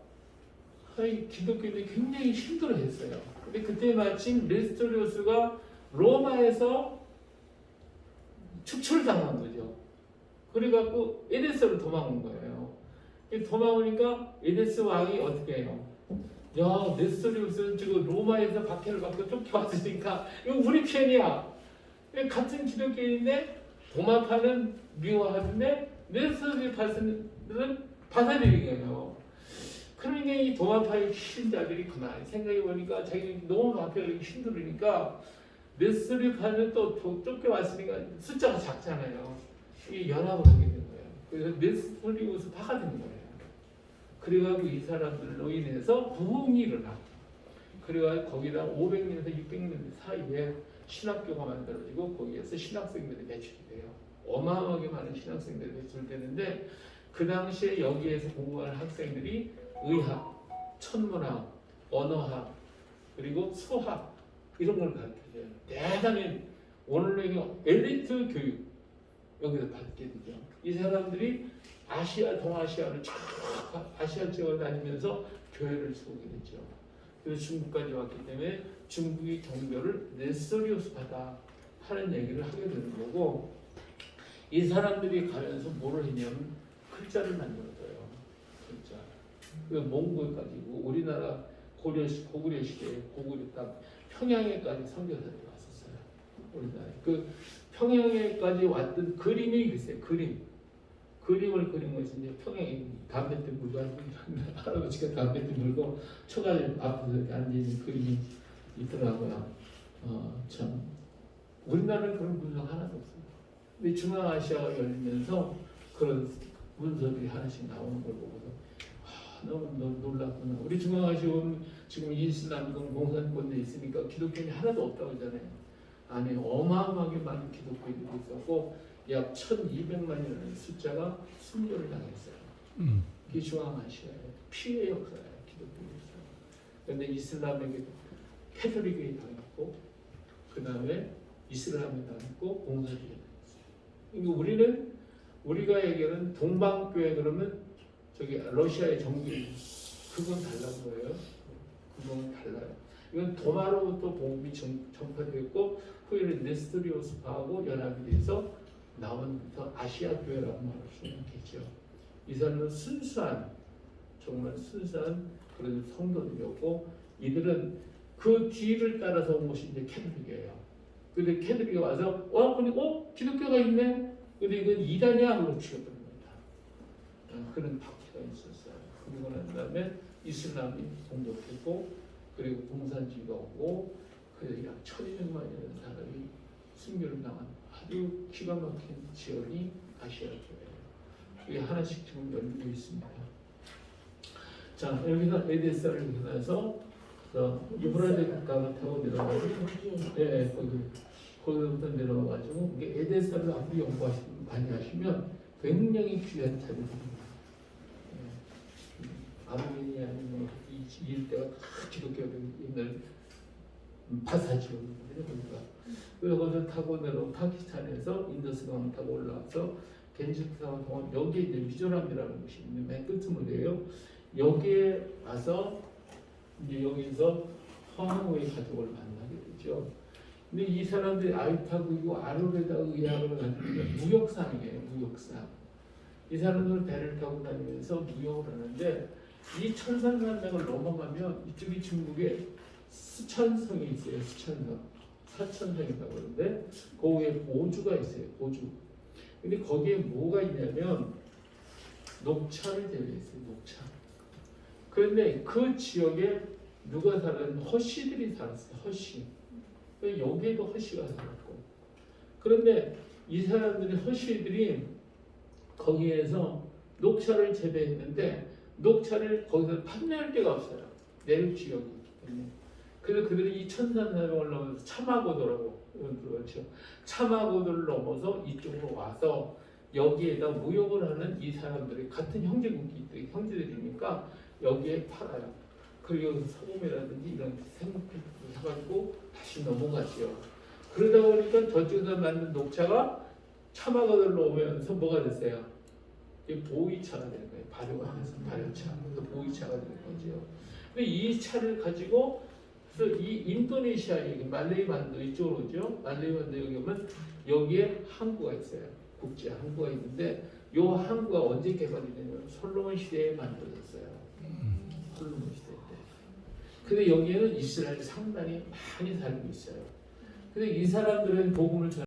기독교인들이 굉장히 힘들어했어요. 근데 그때 마침 네스토리우스가 로마에서 축출당한 거죠. 그래갖고 에데스로 도망온 거예요. 도망오니까 에데스 왕이 어떻게 해요? 야, 네스토리우스는 지금 로마에서 박해를 받고 쫓겨왔으니까 이거 우리 편이야. 같은 기독교인인데 도마파는 미워하는데 네스토리우스는 받아들인 거예요. 그러니까 이 도마파의 신자들이 그만 생각해보니까 자기는 너무 박해를 힘들으니까 네스토리우스는 또 쫓겨왔으니까 숫자가 작잖아요. 이 연합을 하게 된 거예요. 그래서 네스토리우스 파가 된 거예요. 그래가지고 이 사람들로 인해서 부흥이 일어나. 그래가지고 거기다 500년에서 600년 사이에 신학교가 만들어지고 거기에서 신학생들이 배출이 돼요. 어마어마하게 많은 신학생들이 배출되는데 그 당시에 여기에서 공부하는 학생들이 의학, 천문학, 언어학, 그리고 수학 이런 걸 가르쳐줘요. 대단히 오늘날 엘리트 교육 여기서 받게 되죠. 이 사람들이 아시아, 동아시아를 쫙 아시아 지역을 다니면서 교회를 세우게 됐죠. 그래서 중국까지 왔기 때문에 중국이 종교를 네스토리우스파다 하는 얘기를 하게 되는 거고, 이 사람들이 가면서 뭐를 했냐면 글자를 만들어줘요. 글자. 그 몽골 가지고 우리나라 고구려 시대에 고구려 땅 평양에까지 선교사들이 왔었어요. 우리나라에. 그 평양에까지 왔던 그림이 글쎄요. 그림을 그린 것이 이제 평양에 담배대 물고 할아버지가 담배대 물고 초가를 앞에서 이렇게 앉아있는 그림이 있더라고요. 참 우리나라는 그런 문서가 하나도 없어요. 근데 중앙아시아가 열리면서 그런 문서들이 하나씩 나오는 걸 보고서 너무 놀랐구나. 우리 중앙아시아는 지금 이슬람권 공산권에 있으니까 기독교인이 하나도 없다고 하잖아요. 안에 어마어마하게 많은 기독교인들이 있었고 약 1200만이라는 숫자가 순교를 당했어요. 그게 중앙아시아의 피해 역사예요. 기독교 역사. 그런데 이슬람에게도 캐톨릭이 당했고 그 다음에 이슬람이 당했고 공산주의가 당했어요. 그러니까 우리가 얘기하는 동방교회 그러면 저기 러시아의 정기 그건 달라는 거예요. 그건 달라요. 이건 도마로부터 복음이 전파되었고 후에는 네스토리우스파하고 연합이 돼서 나온 아시아 교회라고 말할 수 있겠죠. 이 사람은 정말 순수한 그런 성도들이었고 이들은 그 뒤를 따라서 온 것이 이제 캐톨릭이에요. 근데 캐톨릭이 와서 기독교가 있네. 근데 이건 이단이야 하고 취급하는 겁니다. 그런 박해가 있었어요. 그리고 난 다음에 이슬람이 공격했고 그리고 공산주의가 오고 그래서 약 1200만이라는 사람이 순교를 당한 아주 기가 막힌 지역이 아시아 교회예요. 이게 하나씩 지금 열리고 있습니다. 자, 여기서 에데사를 지나서 유브라데 강을 타고 내려가지고 거기서부터 내려와가지고 이게 에데사를 앞으로 많이 하시면 굉장히 귀한 자료들입니다. 아르메니아 아니면 이 일대가 다 기독교를 있는 파사지오거든요. 거기가. 그래서 거기서 타고 내려온 파키스탄에서 인더스강을 타고 올라와서 겐지스강을 통한 여기에 이제 미조람이라는 곳이 있는데 맨 끝머리에요. 여기에 와서 이제 여기서 허황의 가족을 만나게 되죠. 근데 이 사람들이 알파고이고 아르베다 의학을 가지고 무역상이에요. 무역상. 이 사람들은 배를 타고 다니면서 무역을 하는데 이 천산산맥을 넘어가면 이쪽이 중국에 스촨성이 있어요. 스촨성. 사천성이라고 그러는데 그 위에 고주가 있어요. 고주. 근데 거기에 뭐가 있냐면 녹차를 재배했어요. 녹차. 그런데 그 지역에 누가 살았냐면 허씨들이 살았어요. 허씨. 여기에도 허씨가 살았고. 그런데 이 사람들이 허씨들이 거기에서 녹차를 재배했는데 녹차를 거기서 판매할 데가 없어요. 내륙 지역이기 때문에. 그래서 그들이 이 천산산맥을 넘어서 차마고도라고 그렇죠. 차마고도를 넘어서 이쪽으로 와서 여기에다 무역을 하는 이 사람들이 같은 형제국이 형제들이니까 여기에 팔아요. 그리고 여기서 소금이라든지 이런 생필품을 사가지고 다시 넘어가죠. 그러다 보니까 저쪽에서 만든 녹차가 차마고도를 오면서 뭐가 됐어요? 이 보이차가 되는 거예요. 발효가 돼서 발효차. 그래서 보이차가 되는 거죠. 근데 이 차를 가지고 그래서 이 인도네시아 말레이 반도 이쪽으로 오죠. 말레이 반도 여기 오면 여기에 항구가 있어요. 국제 항구가 있는데 이 항구가 언제 개발이 되냐면 솔로몬 시대에 만들어졌어요. 솔로몬 시대 때. 근데 여기에는 이스라엘 상당히 많이 살고 있어요. 근데 이 사람들은 복음을